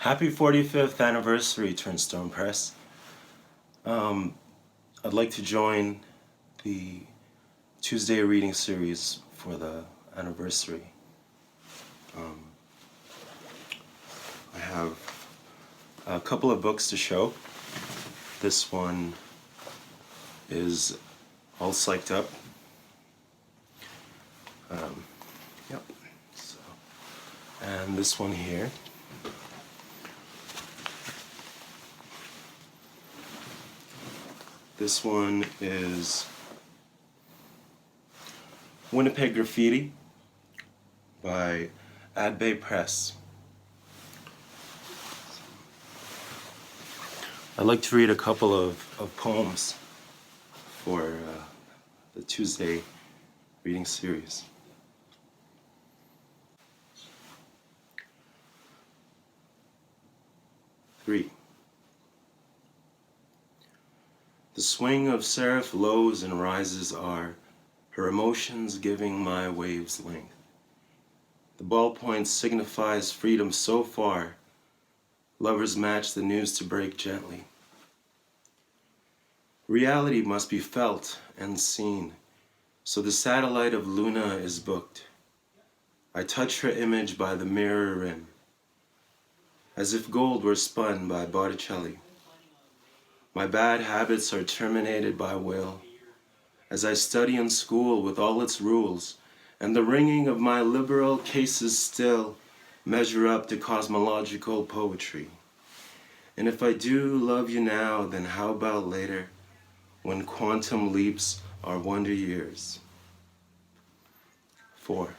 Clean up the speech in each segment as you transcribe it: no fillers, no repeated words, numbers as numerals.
Happy 45th anniversary, Turnstone Press. I'd like to join the Tuesday reading series for the anniversary. I have a couple of books to show. This one is all psyched up. And this one here. This one is Winnipeg Graffiti by Adbay Press. I'd like to read a couple of poems for the Tuesday reading series. Three. The swing of seraph lows and rises are her emotions giving my waves length. The ballpoint signifies freedom so far, lovers match the news to break gently. Reality must be felt and seen, so the satellite of Luna is booked. I touch her image by the mirror rim, as if gold were spun by Botticelli. My bad habits are terminated by will, as I study in school with all its rules, and the ringing of my liberal cases still measure up to cosmological poetry. And if I do love you now, then how about later, when quantum leaps are wonder years? 4.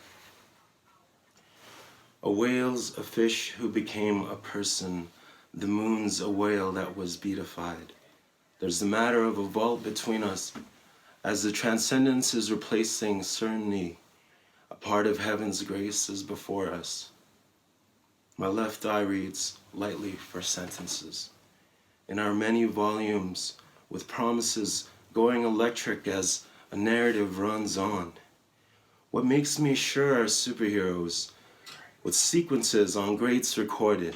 A whale's a fish who became a person, the moon's a whale that was beatified. There's the matter of a vault between us, as the transcendence is replacing certainty, a part of heaven's grace is before us. My left eye reads lightly for sentences. In our many volumes, with promises going electric as a narrative runs on. What makes me sure are superheroes, with sequences on greats recorded.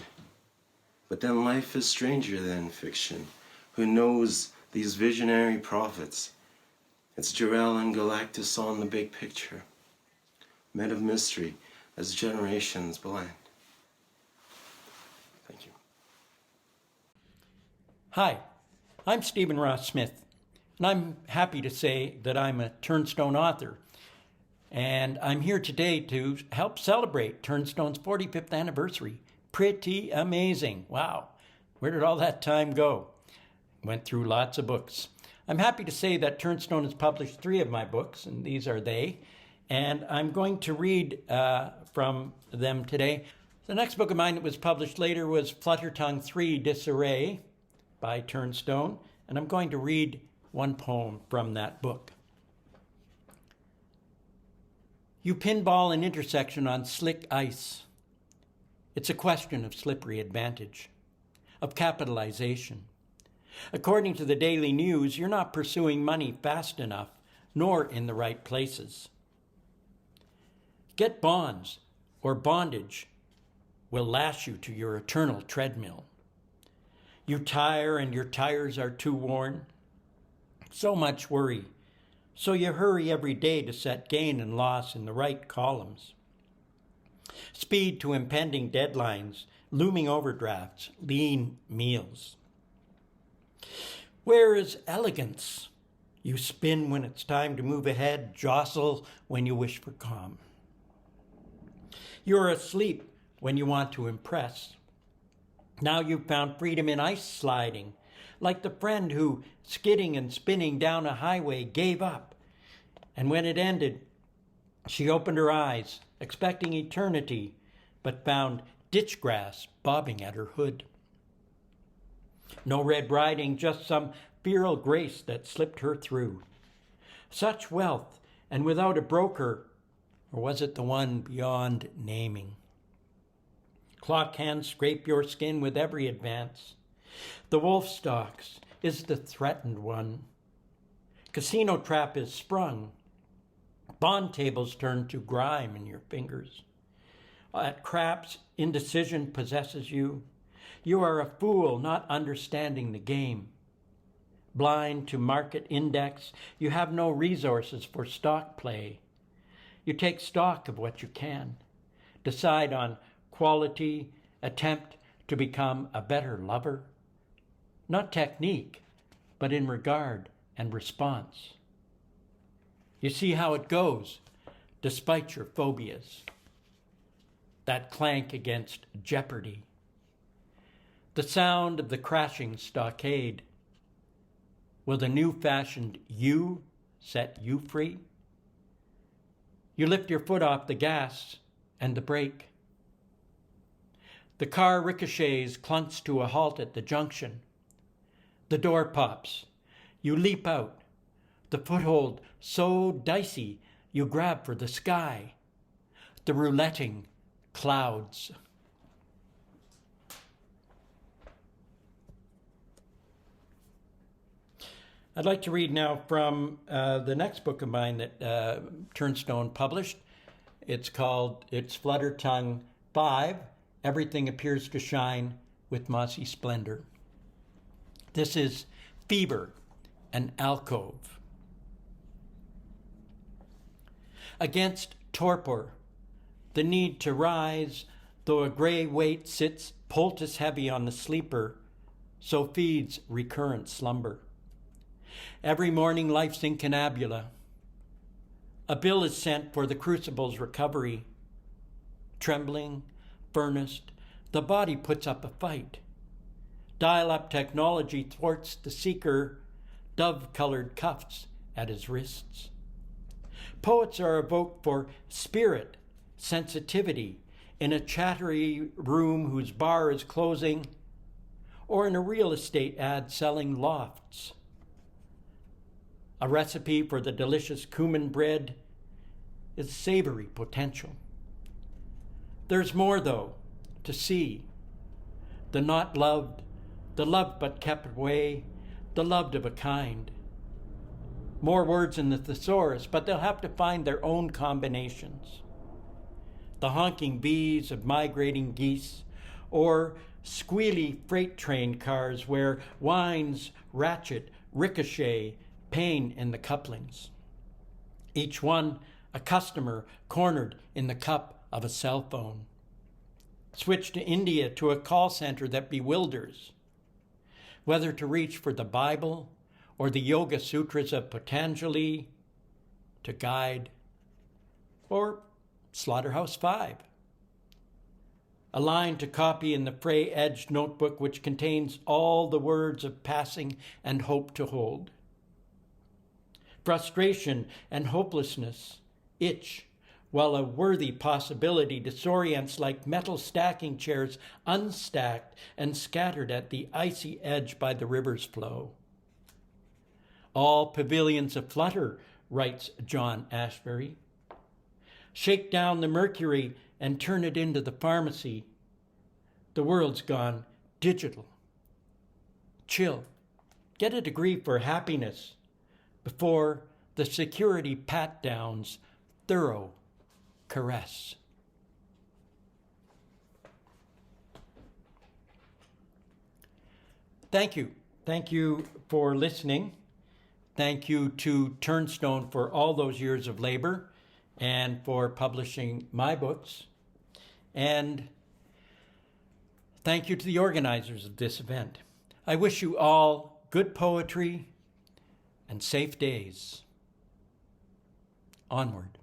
But then life is stranger than fiction. Who knows these visionary prophets? It's Jarrell and Galactus on the big picture. Men of mystery as generations blend. Thank you. Hi, I'm Stephen Ross Smith, and I'm happy to say that I'm a Turnstone author. And I'm here today to help celebrate Turnstone's 45th anniversary. Pretty amazing. Wow. Where did all that time go? Went through lots of books. I'm happy to say that Turnstone has published 3 of my books, and these are they. And I'm going to read from them today. The next book of mine that was published later was Fluttertongue 3 Disarray by Turnstone. And I'm going to read one poem from that book. You pinball an intersection on slick ice. It's a question of slippery advantage, of capitalization. According to the Daily News, you're not pursuing money fast enough, nor in the right places. Get bonds, or bondage will lash you to your eternal treadmill. You tire and your tires are too worn. So much worry. So you hurry every day to set gain and loss in the right columns. Speed to impending deadlines, looming overdrafts, lean meals. Where is elegance? You spin when it's time to move ahead, jostle when you wish for calm. You're asleep when you want to impress. Now you've found freedom in ice sliding, like the friend who, skidding and spinning down a highway, gave up. And when it ended, she opened her eyes, expecting eternity, but found ditch grass bobbing at her hood. No red riding, just some feral grace that slipped her through. Such wealth, and without a broker, or was it the one beyond naming? Clock hands scrape your skin with every advance. The wolf stalks is the threatened one. Casino trap is sprung. Bond tables turn to grime in your fingers. At craps, indecision possesses you. You are a fool not understanding the game. Blind to market index, you have no resources for stock play. You take stock of what you can, decide on quality, attempt to become a better lover. Not technique, but in regard and response. You see how it goes, despite your phobias. That clank against jeopardy. The sound of the crashing stockade. Will the new-fashioned you set you free? You lift your foot off the gas and the brake. The car ricochets, clunks to a halt at the junction. The door pops. You leap out. The foothold so dicey, you grab for the sky. The rouletting clouds. I'd like to read now from the next book of mine that Turnstone published. It's Flutter Tongue 5, Everything Appears to Shine with Mossy Splendor. This is Fever, an Alcove. Against torpor, the need to rise, though a gray weight sits poultice heavy on the sleeper, so feeds recurrent slumber. Every morning life's incunabula. A bill is sent for the crucible's recovery. Trembling, furnace, the body puts up a fight. Dial-up technology thwarts the seeker, dove-colored cuffs at his wrists. Poets are evoked for spirit, sensitivity, in a chattery room whose bar is closing, or in a real estate ad selling lofts. A recipe for the delicious cumin bread is savory potential. There's more, though, to see. The not loved, the loved but kept away, the loved of a kind. More words in the thesaurus, but they'll have to find their own combinations. The honking bees of migrating geese, or squealy freight train cars where wines ratchet, ricochet, pain in the couplings. Each one a customer cornered in the cup of a cell phone. Switch to India to a call center that bewilders. Whether to reach for the Bible or the Yoga Sutras of Patanjali to guide, or Slaughterhouse-Five. A line to copy in the fray-edged notebook which contains all the words of passing and hope to hold. Frustration and hopelessness itch, while a worthy possibility disorients like metal stacking chairs unstacked and scattered at the icy edge by the river's flow. All pavilions aflutter, writes John Ashbery. Shake down the mercury and turn it into the pharmacy. The world's gone digital. Chill. Get a degree for happiness before the security pat-downs thorough caress. Thank you. Thank you for listening. Thank you to Turnstone for all those years of labor and for publishing my books. And thank you to the organizers of this event. I wish you all good poetry and safe days. Onward.